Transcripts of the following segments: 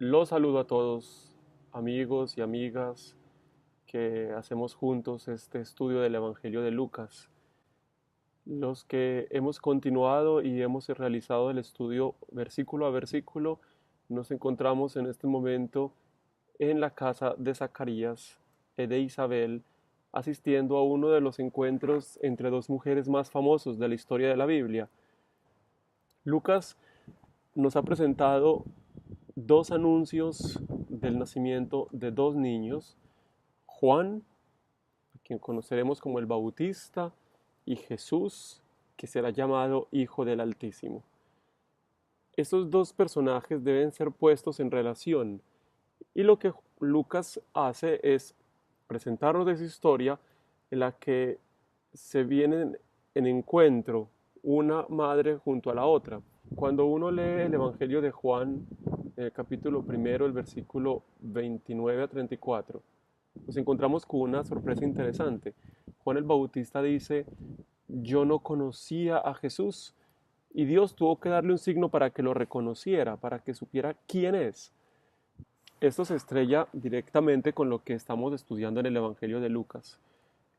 Los saludo a todos, amigos y amigas, que hacemos juntos este estudio del Evangelio de Lucas. Los que hemos continuado y hemos realizado el estudio versículo a versículo, nos encontramos en este momento en la casa de Zacarías y de Isabel, asistiendo a uno de los encuentros entre dos mujeres más famosos de la historia de la Biblia. Lucas nos ha presentado dos anuncios del nacimiento de dos niños, Juan, a quien conoceremos como el Bautista, y Jesús, que será llamado Hijo del Altísimo. Estos dos personajes deben ser puestos en relación, y lo que Lucas hace es presentarnos esa historia en la que se vienen en encuentro una madre junto a la otra. Cuando uno lee el Evangelio de Juan, el capítulo primero, el versículo 29 a 34, nos encontramos con una sorpresa interesante. Juan el Bautista dice, yo no conocía a Jesús, y Dios tuvo que darle un signo para que lo reconociera, para que supiera quién es. Esto se estrella directamente con lo que estamos estudiando en el Evangelio de Lucas,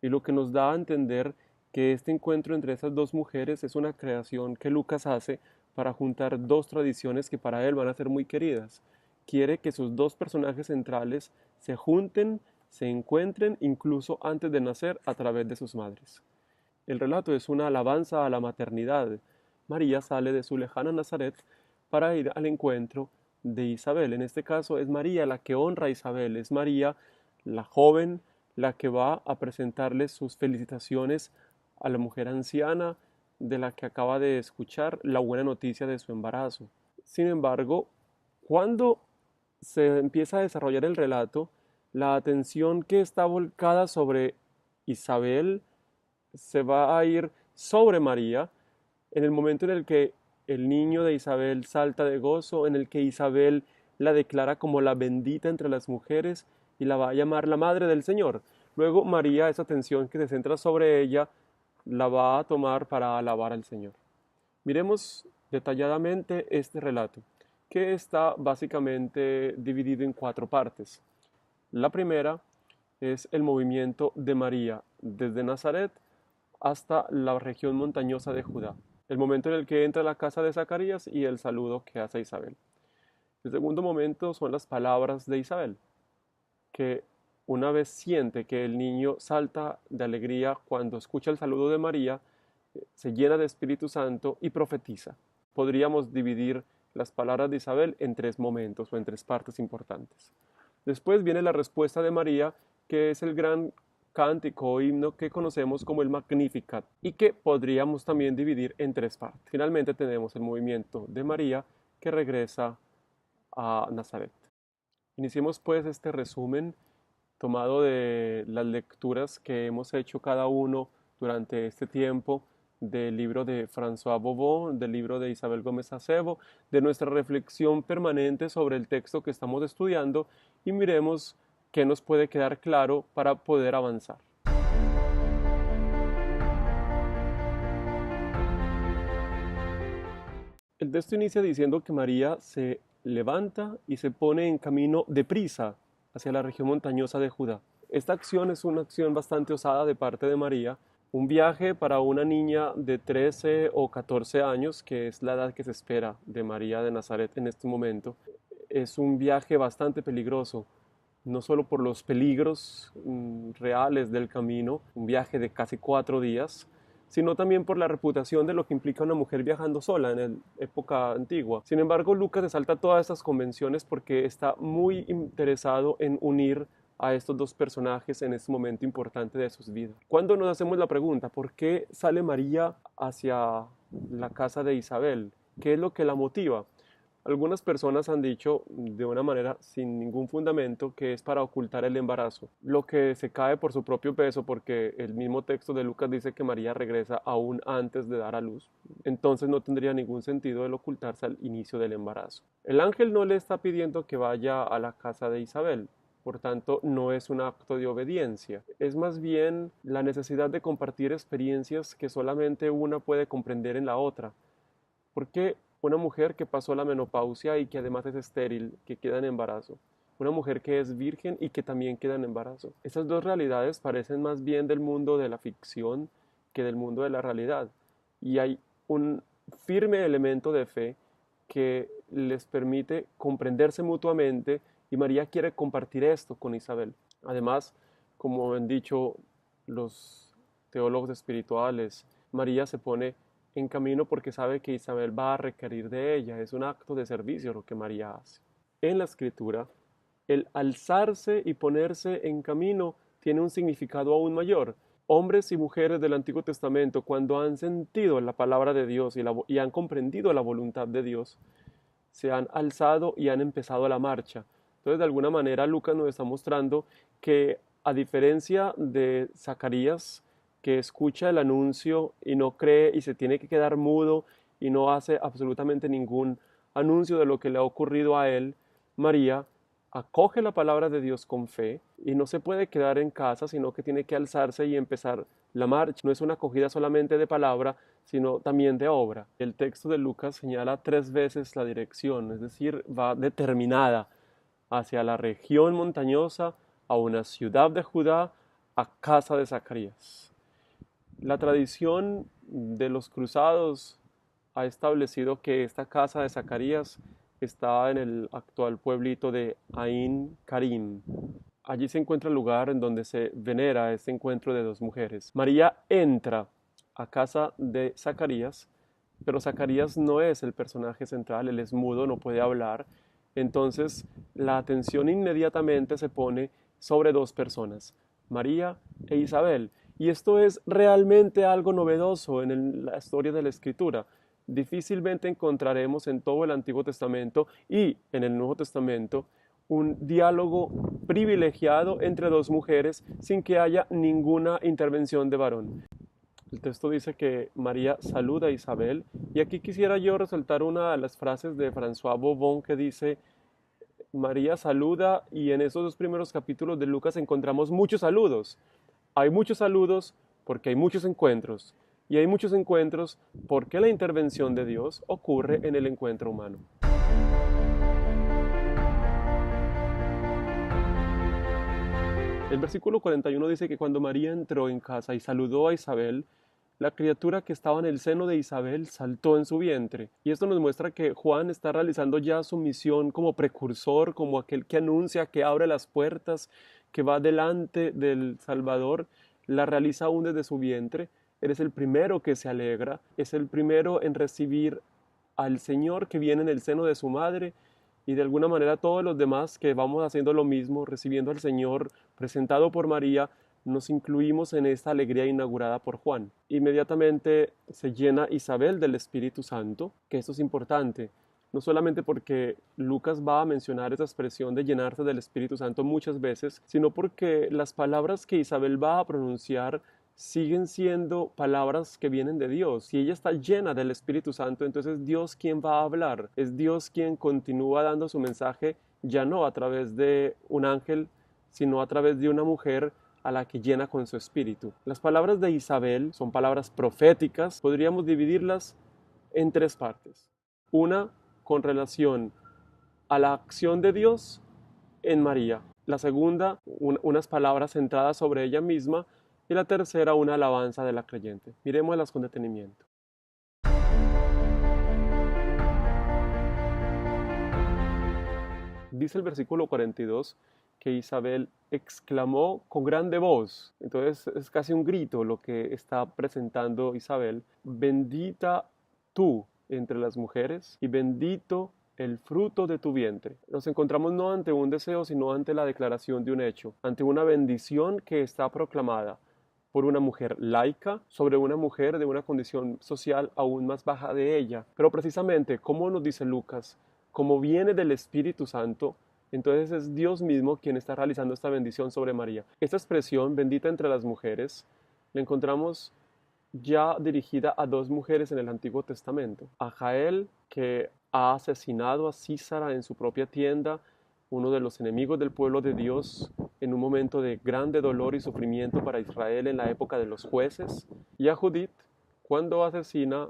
y lo que nos da a entender que este encuentro entre esas dos mujeres es una creación que Lucas hace para juntar dos tradiciones que para él van a ser muy queridas. Quiere que sus dos personajes centrales se junten, se encuentren incluso antes de nacer a través de sus madres. El relato es una alabanza a la maternidad. María sale de su lejana Nazaret para ir al encuentro de Isabel. En este caso es María la que honra a Isabel, es María la joven la que va a presentarle sus felicitaciones a la mujer anciana de la que acaba de escuchar la buena noticia de su embarazo. Sin embargo, cuando se empieza a desarrollar el relato, la atención que está volcada sobre Isabel se va a ir sobre María en el momento en el que el niño de Isabel salta de gozo, en el que Isabel la declara como la bendita entre las mujeres y la va a llamar la madre del Señor. Luego María, esa atención que se centra sobre ella, la va a tomar para alabar al Señor. Miremos detalladamente este relato, que está básicamente dividido en cuatro partes. La primera es el movimiento de María desde Nazaret hasta la región montañosa de Judá, el momento en el que entra a la casa de Zacarías y el saludo que hace Isabel. El segundo momento son las palabras de Isabel, que una vez siente que el niño salta de alegría cuando escucha el saludo de María, se llena de Espíritu Santo y profetiza. Podríamos dividir las palabras de Isabel en tres momentos o en tres partes importantes. Después viene la respuesta de María, que es el gran cántico o himno que conocemos como el Magnificat y que podríamos también dividir en tres partes. Finalmente tenemos el movimiento de María que regresa a Nazaret. Iniciemos pues este resumen tomado de las lecturas que hemos hecho cada uno durante este tiempo del libro de François Bobon, del libro de Isabel Gómez Acebo, de nuestra reflexión permanente sobre el texto que estamos estudiando y miremos qué nos puede quedar claro para poder avanzar. El texto inicia diciendo que María se levanta y se pone en camino deprisa hacia la región montañosa de Judá. Esta acción es una acción bastante osada de parte de María, un viaje para una niña de 13 o 14 años, que es la edad que se espera de María de Nazaret en este momento. Es un viaje bastante peligroso, no solo por los peligros reales del camino, un viaje de casi 4 días, sino también por la reputación de lo que implica una mujer viajando sola en la época antigua. Sin embargo, Lucas se salta todas estas convenciones porque está muy interesado en unir a estos dos personajes en este momento importante de sus vidas. Cuando nos hacemos la pregunta, ¿por qué sale María hacia la casa de Isabel? ¿Qué es lo que la motiva? Algunas personas han dicho de una manera sin ningún fundamento que es para ocultar el embarazo, lo que se cae por su propio peso porque el mismo texto de Lucas dice que María regresa aún antes de dar a luz. Entonces no tendría ningún sentido el ocultarse al inicio del embarazo. El ángel no le está pidiendo que vaya a la casa de Isabel, por tanto, no es un acto de obediencia, es más bien la necesidad de compartir experiencias que solamente una puede comprender en la otra. ¿Por qué una mujer que pasó la menopausia y que además es estéril, que queda en embarazo. Una mujer que es virgen y que también queda en embarazo. Esas dos realidades parecen más bien del mundo de la ficción que del mundo de la realidad. Y hay un firme elemento de fe que les permite comprenderse mutuamente y María quiere compartir esto con Isabel. Además, como han dicho los teólogos espirituales, María se pone en camino porque sabe que Isabel va a requerir de ella. Es un acto de servicio lo que María hace. En la escritura, el alzarse y ponerse en camino tiene un significado aún mayor. Hombres y mujeres del Antiguo Testamento, cuando han sentido la palabra de Dios y han comprendido la voluntad de Dios, se han alzado y han empezado la marcha. Entonces, de alguna manera, Lucas nos está mostrando que, a diferencia de Zacarías, que escucha el anuncio y no cree y se tiene que quedar mudo y no hace absolutamente ningún anuncio de lo que le ha ocurrido a él, María acoge la palabra de Dios con fe y no se puede quedar en casa, sino que tiene que alzarse y empezar la marcha. No es una acogida solamente de palabra, sino también de obra. El texto de Lucas señala 3 veces la dirección, es decir, va determinada hacia la región montañosa, a una ciudad de Judá, a casa de Zacarías. La tradición de los cruzados ha establecido que esta casa de Zacarías está en el actual pueblito de Ain Karim. Allí se encuentra el lugar en donde se venera este encuentro de 2 mujeres. María entra a casa de Zacarías, pero Zacarías no es el personaje central, él es mudo, no puede hablar. Entonces la atención inmediatamente se pone sobre 2 personas, María e Isabel. Y esto es realmente algo novedoso en la historia de la Escritura. Difícilmente encontraremos en todo el Antiguo Testamento y en el Nuevo Testamento un diálogo privilegiado entre 2 mujeres sin que haya ninguna intervención de varón. El texto dice que María saluda a Isabel y aquí quisiera yo resaltar una de las frases de François Bobon que dice: María saluda, y en esos 2 primeros capítulos de Lucas encontramos muchos saludos. Hay muchos saludos porque hay muchos encuentros, y hay muchos encuentros porque la intervención de Dios ocurre en el encuentro humano. El versículo 41 dice que cuando María entró en casa y saludó a Isabel, la criatura que estaba en el seno de Isabel saltó en su vientre. Y esto nos muestra que Juan está realizando ya su misión como precursor, como aquel que anuncia, que abre las puertas, que va delante del Salvador. La realiza aún desde su vientre. Él es el primero que se alegra, es el primero en recibir al Señor que viene en el seno de su madre, y de alguna manera todos los demás que vamos haciendo lo mismo, recibiendo al Señor presentado por María, nos incluimos en esta alegría inaugurada por Juan. Inmediatamente se llena Isabel del Espíritu Santo, que esto es importante, no solamente porque Lucas va a mencionar esa expresión de llenarse del Espíritu Santo muchas veces, sino porque las palabras que Isabel va a pronunciar siguen siendo palabras que vienen de Dios. Si ella está llena del Espíritu Santo, entonces Dios quien va a hablar, es Dios quien continúa dando su mensaje, ya no a través de un ángel, sino a través de una mujer a la que llena con su espíritu. Las palabras de Isabel son palabras proféticas, podríamos dividirlas en 3 partes. Una con relación a la acción de Dios en María. La segunda, unas palabras centradas sobre ella misma. Y la tercera, una alabanza de la creyente. Miremoslas con detenimiento. Dice el versículo 42 que Isabel exclamó con grande voz. Entonces es casi un grito lo que está presentando Isabel. Bendita tú entre las mujeres y bendito el fruto de tu vientre. Nos encontramos no ante un deseo, sino ante la declaración de un hecho, ante una bendición que está proclamada por una mujer laica sobre una mujer de una condición social aún más baja de ella. Pero precisamente, como nos dice Lucas, como viene del Espíritu Santo, entonces es Dios mismo quien está realizando esta bendición sobre María. Esta expresión, bendita entre las mujeres, la encontramos ya dirigida a 2 mujeres en el Antiguo Testamento. A Jael, que ha asesinado a Sísara en su propia tienda, uno de los enemigos del pueblo de Dios, en un momento de grande dolor y sufrimiento para Israel en la época de los jueces, y a Judith, cuando asesina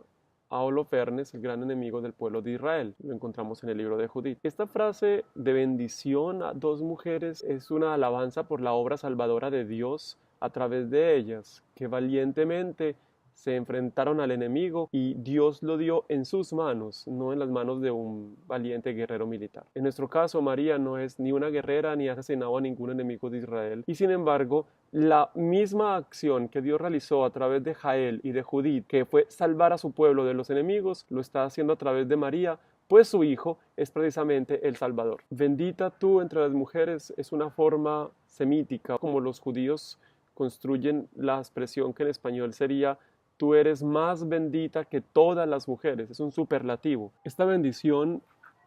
a Holofernes, el gran enemigo del pueblo de Israel. Lo encontramos en el libro de Judith. Esta frase de bendición a dos mujeres es una alabanza por la obra salvadora de Dios a través de ellas, que valientemente se enfrentaron al enemigo y Dios lo dio en sus manos, no en las manos de un valiente guerrero militar. En nuestro caso, María no es ni una guerrera ni ha asesinado a ningún enemigo de Israel, y sin embargo, la misma acción que Dios realizó a través de Jael y de Judith, que fue salvar a su pueblo de los enemigos, lo está haciendo a través de María, pues su hijo es precisamente el Salvador. Bendita tú entre las mujeres es una forma semítica, como los judíos construyen la expresión que en español sería tú eres más bendita que todas las mujeres, es un superlativo. Esta bendición,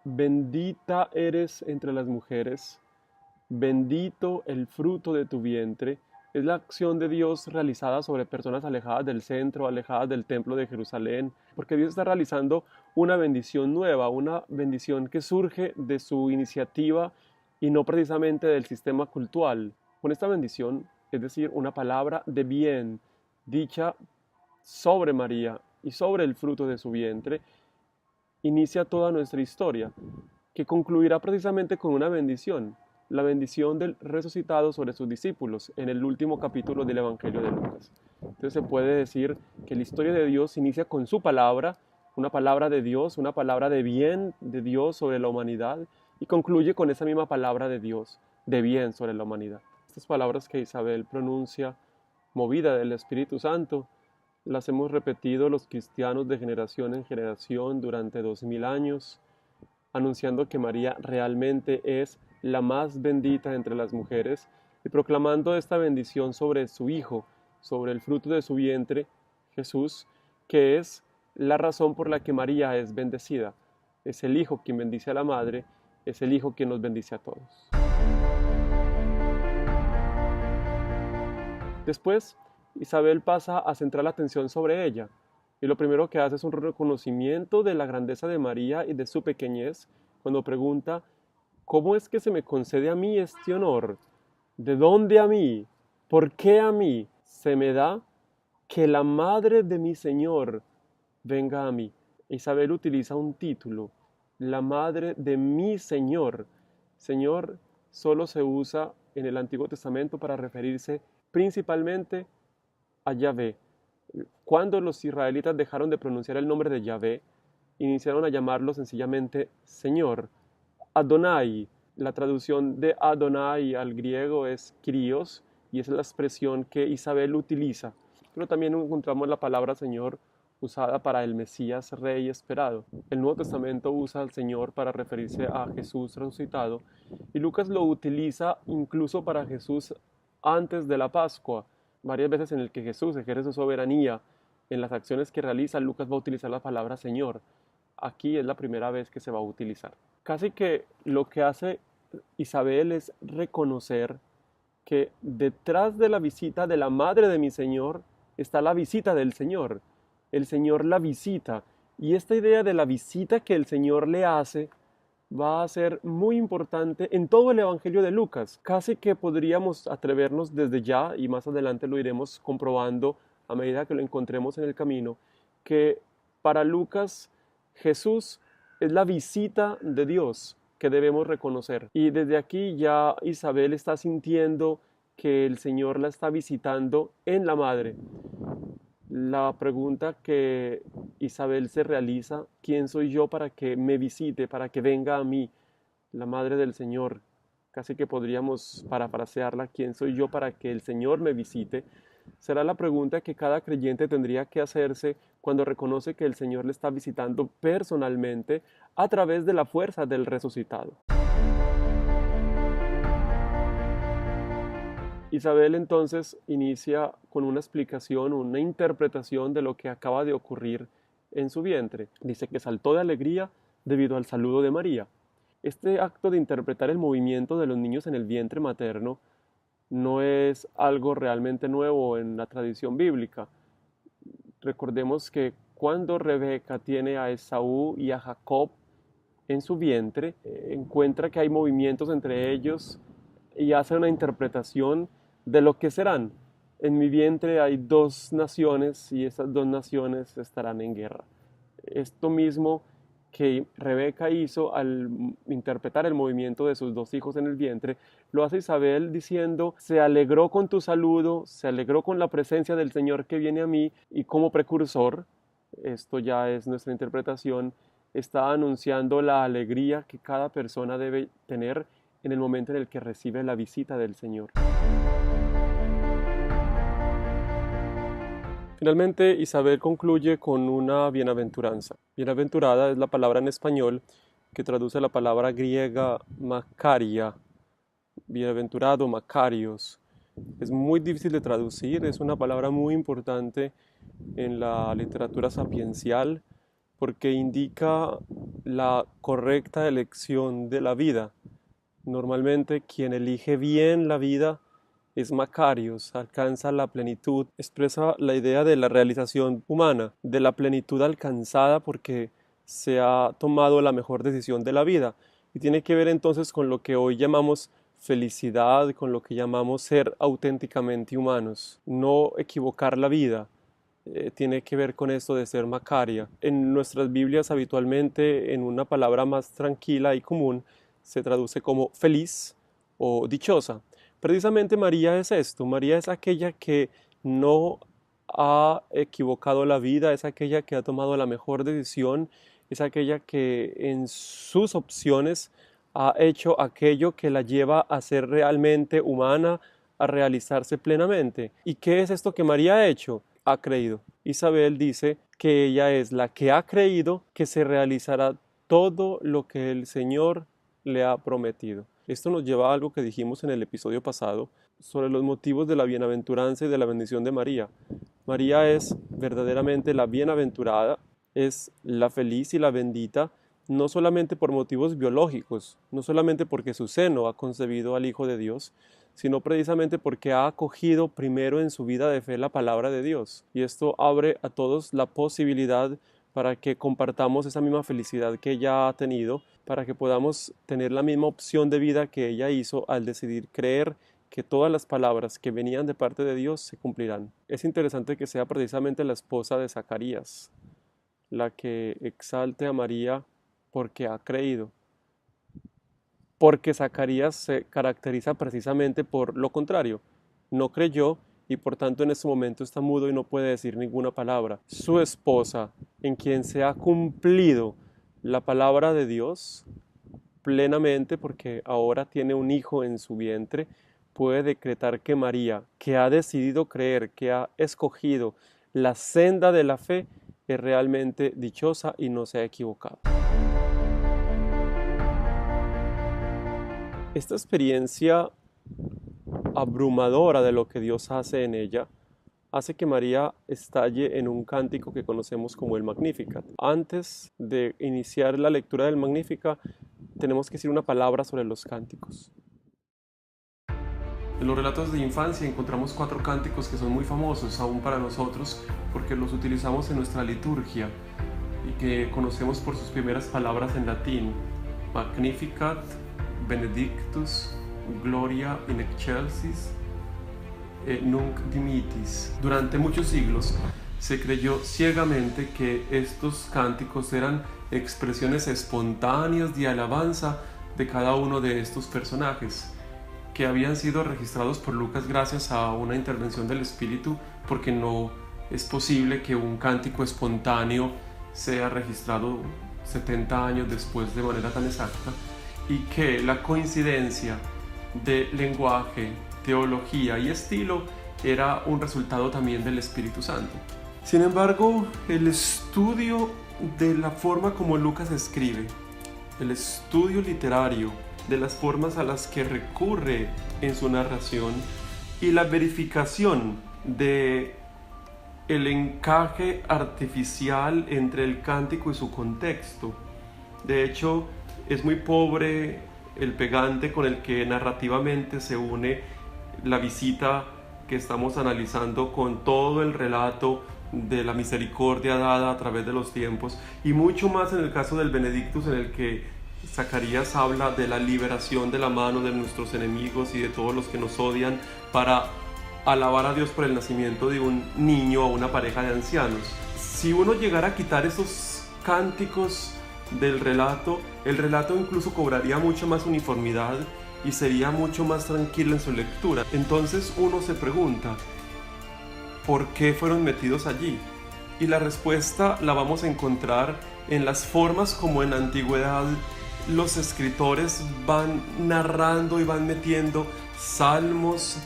bendita eres entre las mujeres, bendito el fruto de tu vientre, es la acción de Dios realizada sobre personas alejadas del centro, alejadas del templo de Jerusalén, porque Dios está realizando una bendición nueva, una bendición que surge de su iniciativa y no precisamente del sistema cultural. Con esta bendición, es decir, una palabra de bien dicha sobre María y sobre el fruto de su vientre, inicia toda nuestra historia, que concluirá precisamente con una bendición, la bendición del resucitado sobre sus discípulos en el último capítulo del Evangelio de Lucas. Entonces se puede decir que la historia de Dios inicia con su palabra, una palabra de Dios, una palabra de bien de Dios sobre la humanidad, y concluye con esa misma palabra de Dios, de bien sobre la humanidad. Estas palabras que Isabel pronuncia, movida del Espíritu Santo, las hemos repetido los cristianos de generación en generación durante 2000 años, anunciando que María realmente es la más bendita entre las mujeres y proclamando esta bendición sobre su Hijo, sobre el fruto de su vientre, Jesús, que es la razón por la que María es bendecida. Es el Hijo quien bendice a la Madre, es el Hijo quien nos bendice a todos. Después, Isabel pasa a centrar la atención sobre ella, y lo primero que hace es un reconocimiento de la grandeza de María y de su pequeñez, cuando pregunta, ¿cómo es que se me concede a mí este honor? ¿De dónde a mí? ¿Por qué a mí se me da que la madre de mi Señor venga a mí? Isabel utiliza un título, la madre de mi Señor. Señor solo se usa en el Antiguo Testamento para referirse principalmente a Yahvé. Cuando los israelitas dejaron de pronunciar el nombre de Yahvé, iniciaron a llamarlo sencillamente Señor. Adonai, la traducción de Adonai al griego es Kyrios, y esa es la expresión que Isabel utiliza. Pero también encontramos la palabra Señor usada para el Mesías Rey esperado. El Nuevo Testamento usa al Señor para referirse a Jesús resucitado, y Lucas lo utiliza incluso para Jesús antes de la Pascua. Varias veces en el que Jesús ejerce su soberanía en las acciones que realiza, Lucas va a utilizar la palabra Señor. Aquí es la primera vez que se va a utilizar. Casi que lo que hace Isabel es reconocer que detrás de la visita de la madre de mi Señor está la visita del Señor. El Señor la visita, y esta idea de la visita que el Señor le hace va a ser muy importante en todo el Evangelio de Lucas. Casi que podríamos atrevernos desde ya, y más adelante lo iremos comprobando a medida que lo encontremos en el camino, que para Lucas Jesús es la visita de Dios que debemos reconocer. Y desde aquí ya Isabel está sintiendo que el Señor la está visitando en la madre. La pregunta que Isabel se realiza, ¿quién soy yo para que me visite, para que venga a mí, la madre del Señor? Casi que podríamos parafrasearla, ¿quién soy yo para que el Señor me visite? Será la pregunta que cada creyente tendría que hacerse cuando reconoce que el Señor le está visitando personalmente a través de la fuerza del resucitado. Isabel entonces inicia con una explicación, una interpretación de lo que acaba de ocurrir en su vientre. Dice que saltó de alegría debido al saludo de María. Este acto de interpretar el movimiento de los niños en el vientre materno no es algo realmente nuevo en la tradición bíblica. Recordemos que cuando Rebeca tiene a Esaú y a Jacob en su vientre, encuentra que hay movimientos entre ellos y hace una interpretación de lo que serán. En mi vientre hay dos naciones y esas dos naciones estarán en guerra. Esto mismo que Rebeca hizo al interpretar el movimiento de sus dos hijos en el vientre, lo hace Isabel diciendo, se alegró con tu saludo, se alegró con la presencia del Señor que viene a mí, y como precursor, esto ya es nuestra interpretación, está anunciando la alegría que cada persona debe tener en el momento en el que recibe la visita del Señor. Finalmente, Isabel concluye con una bienaventuranza. Bienaventurada es la palabra en español que traduce la palabra griega Makaria, bienaventurado, Makarios. Es muy difícil de traducir, es una palabra muy importante en la literatura sapiencial porque indica la correcta elección de la vida. Normalmente quien elige bien la vida es Macarios, alcanza la plenitud, expresa la idea de la realización humana, de la plenitud alcanzada porque se ha tomado la mejor decisión de la vida. Y tiene que ver entonces con lo que hoy llamamos felicidad, con lo que llamamos ser auténticamente humanos, no equivocar la vida. Tiene que ver con esto de ser Macaria. En nuestras Biblias habitualmente en una palabra más tranquila y común se traduce como feliz o dichosa. Precisamente María es esto, María es aquella que no ha equivocado la vida, es aquella que ha tomado la mejor decisión, es aquella que en sus opciones ha hecho aquello que la lleva a ser realmente humana, a realizarse plenamente. ¿Y qué es esto que María ha hecho? Ha creído. Isabel dice que ella es la que ha creído que se realizará todo lo que el Señor le ha prometido. Esto nos lleva a algo que dijimos en el episodio pasado sobre los motivos de la bienaventuranza y de la bendición de María. María es verdaderamente la bienaventurada, es la feliz y la bendita, no solamente por motivos biológicos, no solamente porque su seno ha concebido al Hijo de Dios, sino precisamente porque ha acogido primero en su vida de fe la palabra de Dios. Y esto abre a todos la posibilidad para que compartamos esa misma felicidad que ella ha tenido, para que podamos tener la misma opción de vida que ella hizo al decidir creer que todas las palabras que venían de parte de Dios se cumplirán. Es interesante que sea precisamente la esposa de Zacarías la que exalte a María porque ha creído, porque Zacarías se caracteriza precisamente por lo contrario, no creyó y por tanto en este momento está mudo y no puede decir ninguna palabra. Su esposa, en quien se ha cumplido la palabra de Dios plenamente porque ahora tiene un hijo en su vientre, puede decretar que María, que ha decidido creer, que ha escogido la senda de la fe, es realmente dichosa y no se ha equivocado. Esta experiencia abrumadora de lo que Dios hace en ella hace que María estalle en un cántico que conocemos como el Magnificat. Antes de iniciar la lectura del Magnificat, tenemos que decir una palabra sobre los cánticos. En los relatos de infancia encontramos 4 cánticos que son muy famosos aún para nosotros porque los utilizamos en nuestra liturgia y que conocemos por sus primeras palabras en latín: Magnificat, Benedictus, Gloria in excelsis, nunc dimittis. Durante muchos siglos se creyó ciegamente que estos cánticos eran expresiones espontáneas de alabanza de cada uno de estos personajes, que habían sido registrados por Lucas gracias a una intervención del Espíritu, porque no es posible que un cántico espontáneo sea registrado 70 años después de manera tan exacta, y que la coincidencia de lenguaje, teología y estilo era un resultado también del Espíritu Santo. Sin embargo, el estudio de la forma como Lucas escribe, el estudio literario de las formas a las que recurre en su narración y la verificación de el encaje artificial entre el cántico y su contexto. De hecho, es muy pobre el pegante con el que narrativamente se une la visita que estamos analizando con todo el relato de la misericordia dada a través de los tiempos, y mucho más en el caso del Benedictus, en el que Zacarías habla de la liberación de la mano de nuestros enemigos y de todos los que nos odian, para alabar a Dios por el nacimiento de un niño o una pareja de ancianos. Si uno llegara a quitar esos cánticos del relato, el relato incluso cobraría mucho más uniformidad y sería mucho más tranquilo en su lectura. Entonces uno se pregunta, ¿por qué fueron metidos allí? Y la respuesta la vamos a encontrar en las formas como en la antigüedad los escritores van narrando y van metiendo salmos,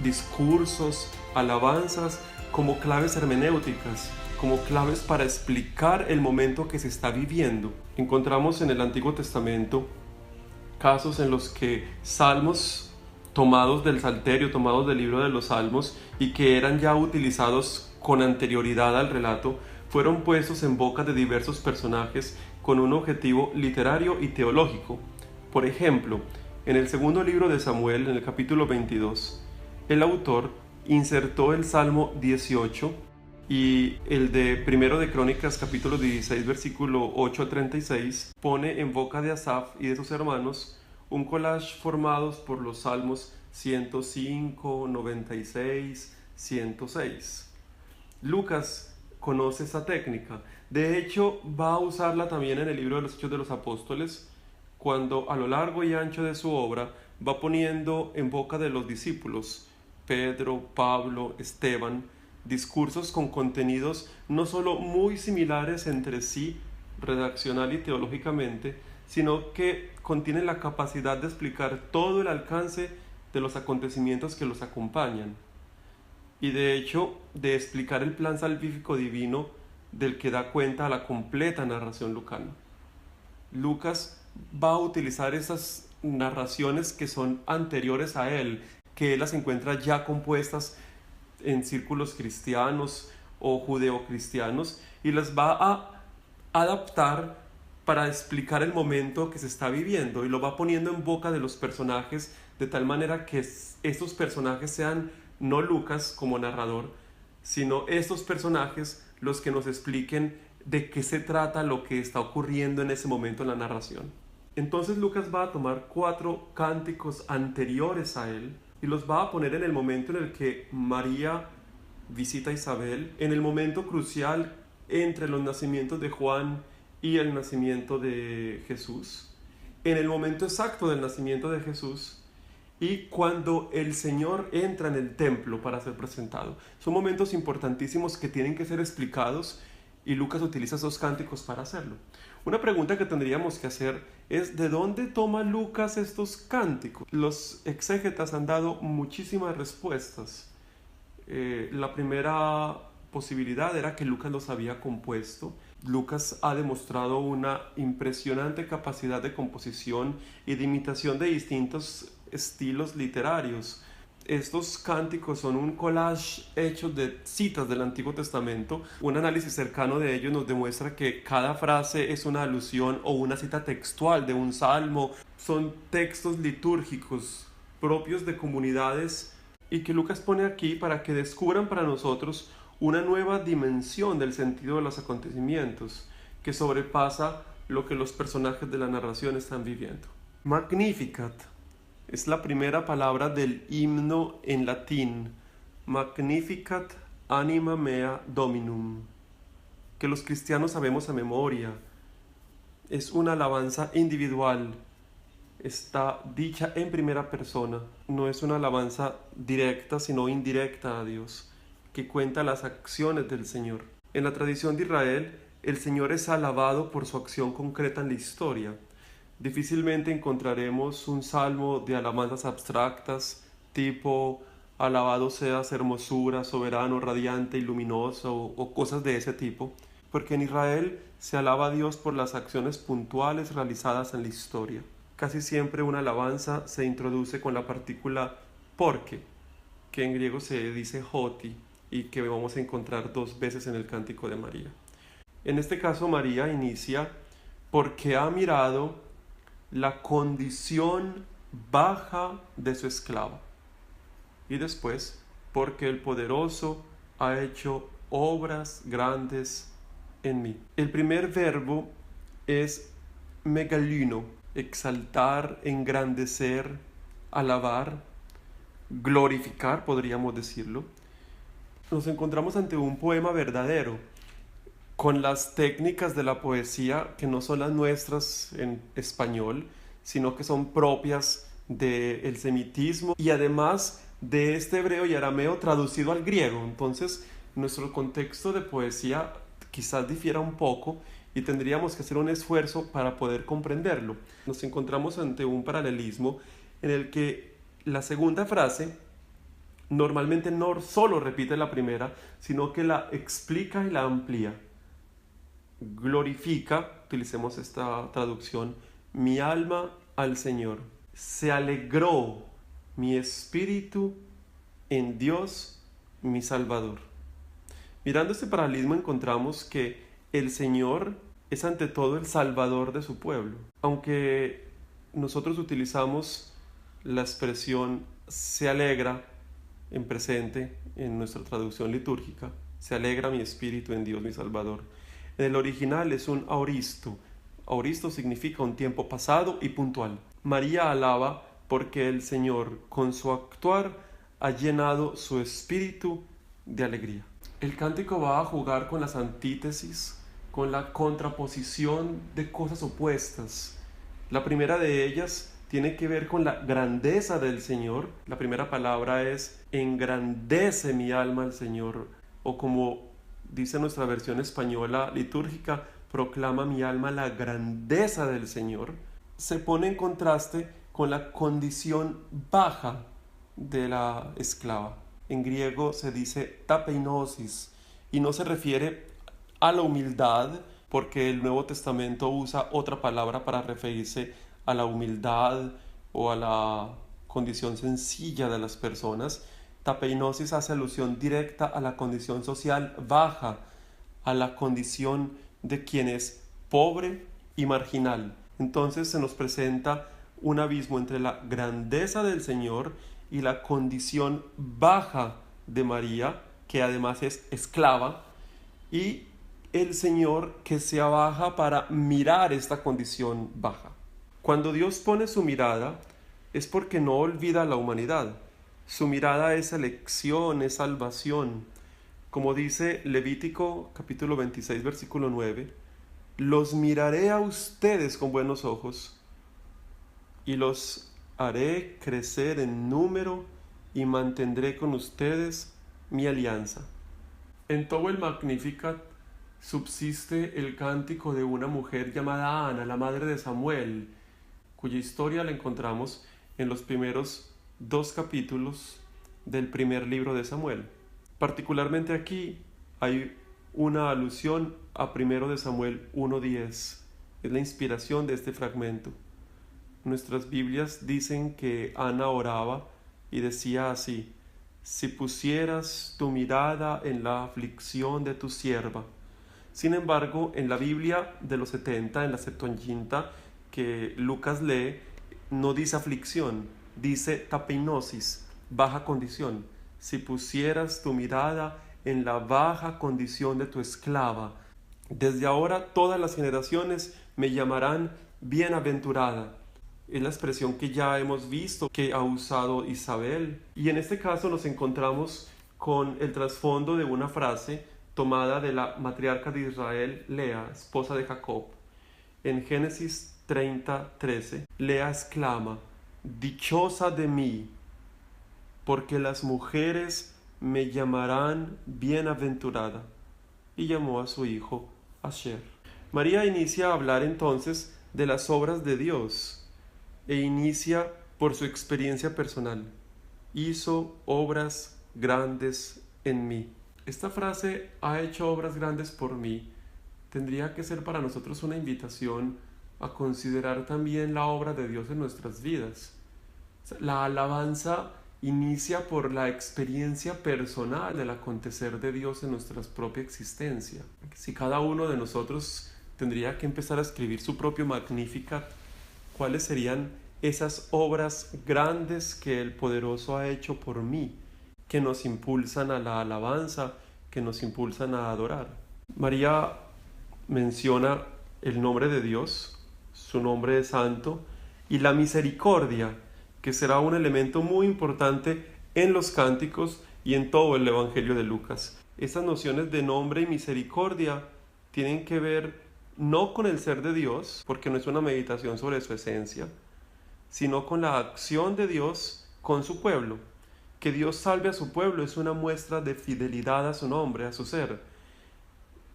discursos, alabanzas como claves hermenéuticas, como claves para explicar el momento que se está viviendo. Encontramos en el Antiguo Testamento casos en los que salmos tomados del Salterio, tomados del libro de los Salmos y que eran ya utilizados con anterioridad al relato, fueron puestos en boca de diversos personajes con un objetivo literario y teológico. Por ejemplo, en el segundo libro de Samuel, en el capítulo 22, el autor insertó el Salmo 18 y el de Primero de Crónicas, capítulo 16, versículo 8 a 36, pone en boca de Asaf y de sus hermanos un collage formados por los salmos 105, 96, 106. Lucas conoce esa técnica. De hecho, va a usarla también en el libro de los Hechos de los Apóstoles, cuando a lo largo y ancho de su obra va poniendo en boca de los discípulos, Pedro, Pablo, Esteban, discursos con contenidos no solo muy similares entre sí, redaccional y teológicamente, sino que contienen la capacidad de explicar todo el alcance de los acontecimientos que los acompañan. Y de hecho, de explicar el plan salvífico divino del que da cuenta la completa narración lucana. Lucas va a utilizar esas narraciones que son anteriores a él, que él las encuentra ya compuestas en círculos cristianos o judeocristianos, y las va a adaptar para explicar el momento que se está viviendo, y lo va poniendo en boca de los personajes de tal manera que estos personajes sean no Lucas como narrador, sino estos personajes los que nos expliquen de qué se trata lo que está ocurriendo en ese momento en la narración. Entonces Lucas va a tomar 4 cánticos anteriores a él y los va a poner en el momento en el que María visita a Isabel, en el momento crucial entre los nacimientos de Juan y el nacimiento de Jesús, en el momento exacto del nacimiento de Jesús y cuando el Señor entra en el templo para ser presentado. Son momentos importantísimos que tienen que ser explicados y Lucas utiliza esos cánticos para hacerlo. Una pregunta que tendríamos que hacer es ¿de dónde toma Lucas estos cánticos? Los exégetas han dado muchísimas respuestas. La primera posibilidad era que Lucas los había compuesto. Lucas ha demostrado una impresionante capacidad de composición y de imitación de distintos estilos literarios. Estos cánticos son un collage hecho de citas del Antiguo Testamento. Un análisis cercano de ellos nos demuestra que cada frase es una alusión o una cita textual de un salmo. Son textos litúrgicos propios de comunidades y que Lucas pone aquí para que descubran para nosotros una nueva dimensión del sentido de los acontecimientos que sobrepasa lo que los personajes de la narración están viviendo. Magnificat es la primera palabra del himno en latín, Magnificat anima mea Dominum, que los cristianos sabemos a memoria. Es una alabanza individual, está dicha en primera persona, no es una alabanza directa sino indirecta a Dios, que cuenta las acciones del Señor. En la tradición de Israel, el Señor es alabado por su acción concreta en la historia. Difícilmente encontraremos un salmo de alabanzas abstractas, tipo alabado seas hermosura, soberano, radiante y luminoso, o cosas de ese tipo, porque en Israel se alaba a Dios por las acciones puntuales realizadas en la historia. Casi siempre una alabanza se introduce con la partícula porque, que en griego se dice hoti, y que vamos a encontrar 2 veces en el Cántico de María. En este caso María inicia porque ha mirado la condición baja de su esclava. Y después, porque el poderoso ha hecho obras grandes en mí. El primer verbo es megalino, exaltar, engrandecer, alabar, glorificar, podríamos decirlo. Nos encontramos ante un poema verdadero. con las técnicas de la poesía que no son las nuestras en español, sino que son propias del semitismo y además de este hebreo y arameo traducido al griego. Entonces, nuestro contexto de poesía quizás difiera un poco y tendríamos que hacer un esfuerzo para poder comprenderlo. Nos encontramos ante un paralelismo en el que la segunda frase normalmente no solo repite la primera, sino que la explica y la amplía. Glorifica, utilicemos esta traducción, mi alma al Señor. Se alegró mi espíritu en Dios, mi Salvador. Mirando este paralelismo encontramos que el Señor es ante todo el Salvador de su pueblo. Aunque nosotros utilizamos la expresión se alegra en presente en nuestra traducción litúrgica, se alegra mi espíritu en Dios mi Salvador. En el original es un aoristo. Aoristo significa un tiempo pasado y puntual. María alaba porque el Señor con su actuar ha llenado su espíritu de alegría. El cántico va a jugar con las antítesis, con la contraposición de cosas opuestas. La primera de ellas tiene que ver con la grandeza del Señor. La primera palabra es engrandece mi alma al Señor, o como dice nuestra versión española litúrgica, proclama mi alma la grandeza del Señor. Se pone en contraste con la condición baja de la esclava. En griego se dice tapeinosis y no se refiere a la humildad, porque el Nuevo Testamento usa otra palabra para referirse a la humildad o a la condición sencilla de las personas. Tapeinosis hace alusión directa a la condición social baja, a la condición de quien es pobre y marginal. Entonces se nos presenta un abismo entre la grandeza del Señor y la condición baja de María, que además es esclava, y el Señor que se abaja para mirar esta condición baja. Cuando Dios pone su mirada es porque no olvida a la humanidad. Su mirada es elección, es salvación. Como dice Levítico capítulo 26 versículo 9, los miraré a ustedes con buenos ojos y los haré crecer en número y mantendré con ustedes mi alianza. En todo el Magnificat subsiste el cántico de una mujer llamada Ana, la madre de Samuel, cuya historia la encontramos en los primeros 2 capítulos del primer libro de Samuel. Particularmente aquí hay una alusión a 1 de Samuel 1:10. Es la inspiración de este fragmento. Nuestras Biblias dicen que Ana oraba y decía así: si pusieras tu mirada en la aflicción de tu sierva. Sin embargo, en la Biblia de los 70, en la Septuaginta, que Lucas lee, no dice aflicción, dice tapeinosis, baja condición. Si pusieras tu mirada en la baja condición de tu esclava, desde ahora todas las generaciones me llamarán bienaventurada. Es la expresión que ya hemos visto que ha usado Isabel. Y en este caso nos encontramos con el trasfondo de una frase tomada de la matriarca de Israel, Lea, esposa de Jacob. En Génesis 30:13, Lea exclama: dichosa de mí, porque las mujeres me llamarán bienaventurada. Y llamó a su hijo Asher. María inicia a hablar entonces de las obras de Dios e inicia por su experiencia personal. Hizo obras grandes en mí. Esta frase, ha hecho obras grandes por mí, tendría que ser para nosotros una invitación a considerar también la obra de Dios en nuestras vidas. La alabanza inicia por la experiencia personal del acontecer de Dios en nuestra propia existencia. Si cada uno de nosotros tendría que empezar a escribir su propio Magnificat, ¿cuáles serían esas obras grandes que el Poderoso ha hecho por mí, que nos impulsan a la alabanza, que nos impulsan a adorar? María menciona el nombre de Dios, su nombre es santo, y la misericordia, que será un elemento muy importante en los cánticos y en todo el Evangelio de Lucas. Estas nociones de nombre y misericordia tienen que ver no con el ser de Dios, porque no es una meditación sobre su esencia, sino con la acción de Dios con su pueblo. Que Dios salve a su pueblo es una muestra de fidelidad a su nombre, a su ser.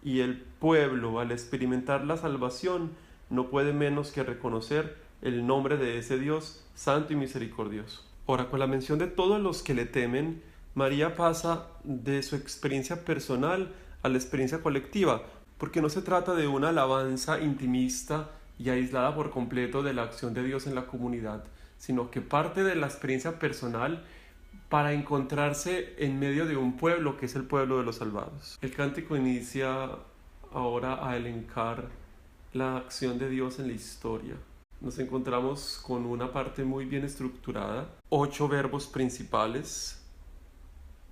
Y el pueblo, al experimentar la salvación, no puede menos que reconocer el nombre de ese Dios santo y misericordioso. Ahora, con la mención de todos los que le temen, María pasa de su experiencia personal a la experiencia colectiva, porque no se trata de una alabanza intimista y aislada por completo de la acción de Dios en la comunidad, sino que parte de la experiencia personal para encontrarse en medio de un pueblo que es el pueblo de los salvados. El cántico inicia ahora a elencar la acción de Dios en la historia. Nos encontramos con una parte muy bien estructurada, 8 verbos principales,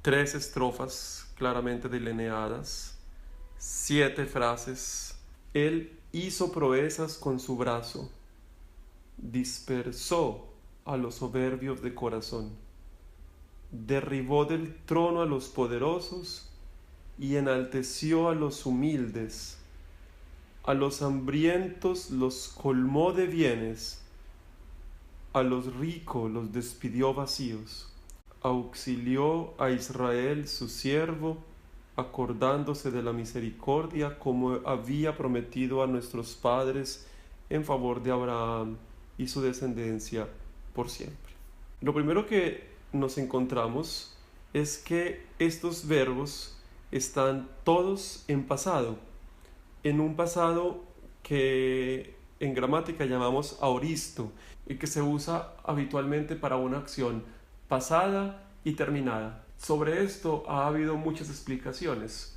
3 estrofas claramente delineadas, 7 frases. Él hizo proezas con su brazo, dispersó a los soberbios de corazón, derribó del trono a los poderosos y enalteció a los humildes. A los hambrientos los colmó de bienes, a los ricos los despidió vacíos. Auxilió a Israel su siervo, acordándose de la misericordia como había prometido a nuestros padres en favor de Abraham y su descendencia por siempre. Lo primero que nos encontramos es que estos verbos están todos en pasado, en un pasado que en gramática llamamos aoristo y que se usa habitualmente para una acción pasada y terminada. Sobre esto ha habido muchas explicaciones.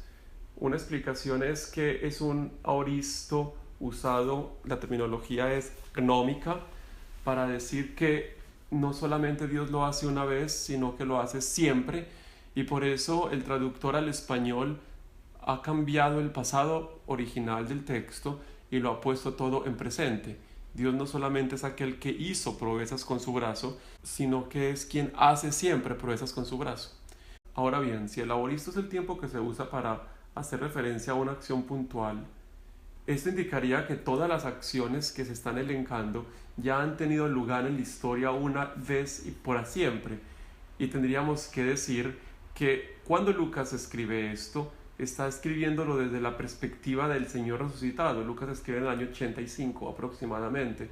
Una explicación es que es un aoristo usado, la terminología es gnómica, para decir que no solamente Dios lo hace una vez, sino que lo hace siempre, y por eso el traductor al español ha cambiado el pasado original del texto y lo ha puesto todo en presente. Dios no solamente es aquel que hizo proezas con su brazo, sino que es quien hace siempre proezas con su brazo. Ahora bien, si el aoristo es el tiempo que se usa para hacer referencia a una acción puntual, esto indicaría que todas las acciones que se están elencando ya han tenido lugar en la historia una vez y para siempre. Y tendríamos que decir que cuando Lucas escribe esto, está escribiéndolo desde la perspectiva del Señor resucitado. Lucas escribe en el año 85 aproximadamente.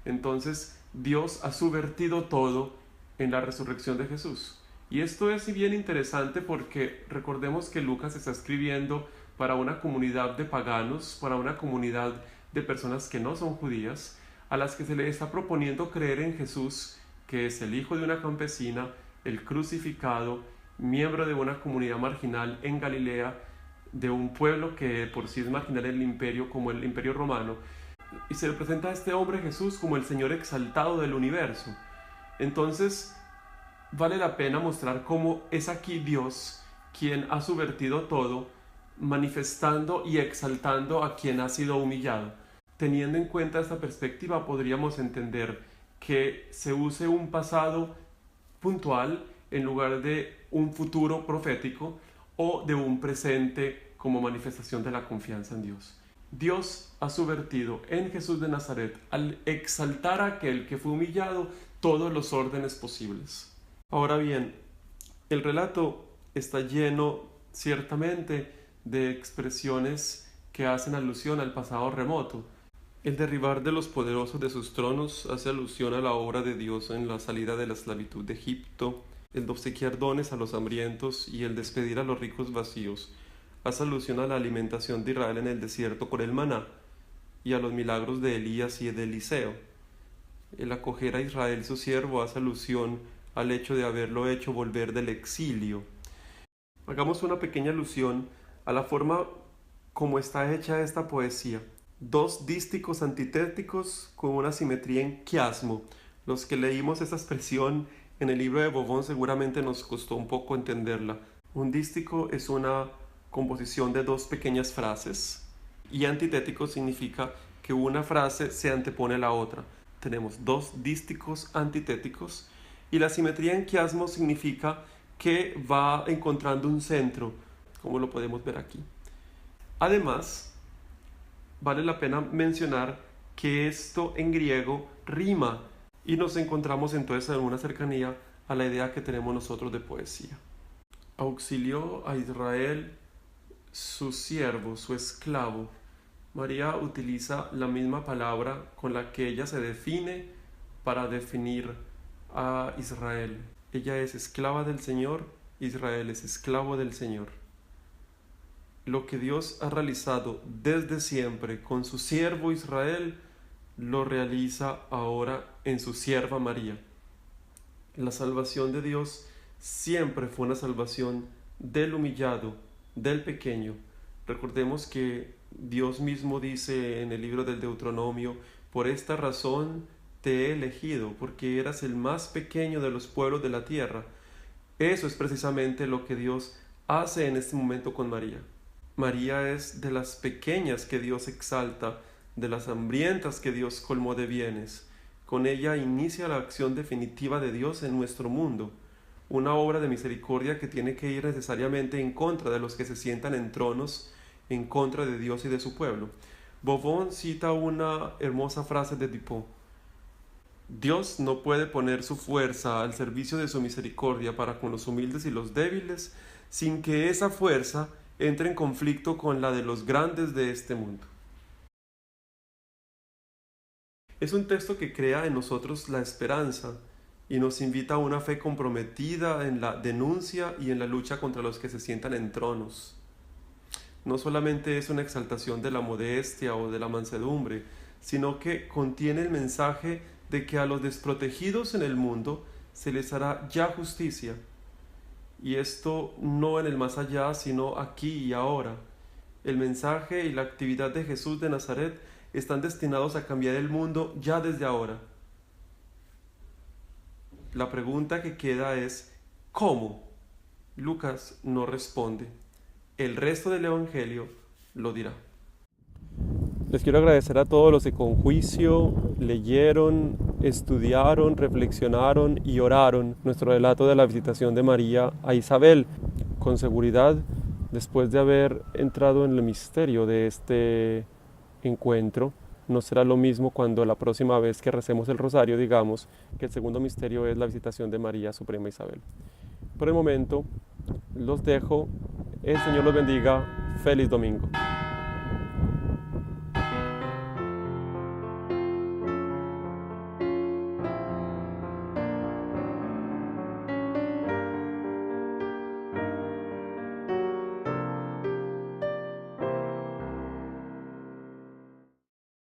Entonces, Dios ha subvertido todo en la resurrección de Jesús. Y esto es bien interesante porque recordemos que Lucas está escribiendo para una comunidad de paganos, para una comunidad de personas que no son judías, a las que se le está proponiendo creer en Jesús, que es el hijo de una campesina, el crucificado, miembro de una comunidad marginal en Galilea, de un pueblo que por sí es marginal en el imperio, como el imperio romano, y se le presenta a este hombre Jesús como el Señor exaltado del universo. Entonces vale la pena mostrar cómo es aquí Dios quien ha subvertido todo, manifestando y exaltando a quien ha sido humillado. Teniendo en cuenta esta perspectiva, podríamos entender que se use un pasado puntual en lugar de un futuro profético o de un presente como manifestación de la confianza en Dios. Dios ha subvertido en Jesús de Nazaret, al exaltar a aquel que fue humillado, todos los órdenes posibles. Ahora bien, el relato está lleno ciertamente de expresiones que hacen alusión al pasado remoto. El derribar de los poderosos de sus tronos hace alusión a la obra de Dios en la salida de la esclavitud de Egipto. El obsequiar dones a los hambrientos y el despedir a los ricos vacíos hace alusión a la alimentación de Israel en el desierto con el maná y a los milagros de Elías y de Eliseo. El acoger a Israel su siervo hace alusión al hecho de haberlo hecho volver del exilio. Hagamos una pequeña alusión a la forma como está hecha esta poesía. 2 dísticos antitéticos con una simetría en quiasmo. Los que leímos esta expresión en el libro de Bobón seguramente nos costó un poco entenderla. Un dístico es una composición de 2 pequeñas frases y antitético significa que una frase se antepone a la otra. Tenemos 2 dísticos antitéticos y la simetría en quiasmo significa que va encontrando un centro, como lo podemos ver aquí. Además, vale la pena mencionar que esto en griego rima y nos encontramos entonces en una cercanía a la idea que tenemos nosotros de poesía. Auxilió a Israel su siervo, su esclavo. María utiliza la misma palabra con la que ella se define para definir a Israel. Ella es esclava del Señor, Israel es esclavo del Señor. Lo que Dios ha realizado desde siempre con su siervo Israel, lo realiza ahora en su sierva María. La salvación de Dios siempre fue una salvación del humillado, del pequeño. Recordemos que Dios mismo dice en el libro del Deuteronomio: por esta razón te he elegido, porque eras el más pequeño de los pueblos de la tierra. Eso es precisamente lo que Dios hace en este momento con María. María es de las pequeñas que Dios exalta, de las hambrientas que Dios colmó de bienes. Con ella inicia la acción definitiva de Dios en nuestro mundo, una obra de misericordia que tiene que ir necesariamente en contra de los que se sientan en tronos, en contra de Dios y de su pueblo. Boffon cita una hermosa frase de Dupont: Dios no puede poner su fuerza al servicio de su misericordia para con los humildes y los débiles sin que esa fuerza entre en conflicto con la de los grandes de este mundo. Es un texto que crea en nosotros la esperanza y nos invita a una fe comprometida en la denuncia y en la lucha contra los que se sientan en tronos. No solamente es una exaltación de la modestia o de la mansedumbre, sino que contiene el mensaje de que a los desprotegidos en el mundo se les hará ya justicia. Y esto no en el más allá, sino aquí y ahora. El mensaje y la actividad de Jesús de Nazaret están destinados a cambiar el mundo ya desde ahora. La pregunta que queda es: ¿cómo? Lucas no responde. El resto del Evangelio lo dirá. Les quiero agradecer a todos los que con juicio leyeron, estudiaron, reflexionaron y oraron nuestro relato de la visitación de María a Isabel. Con seguridad, después de haber entrado en el misterio de este encuentro, no será lo mismo cuando la próxima vez que recemos el rosario digamos que el segundo misterio es la visitación de María Suprema Isabel. Por el momento, los dejo. El Señor los bendiga. Feliz domingo.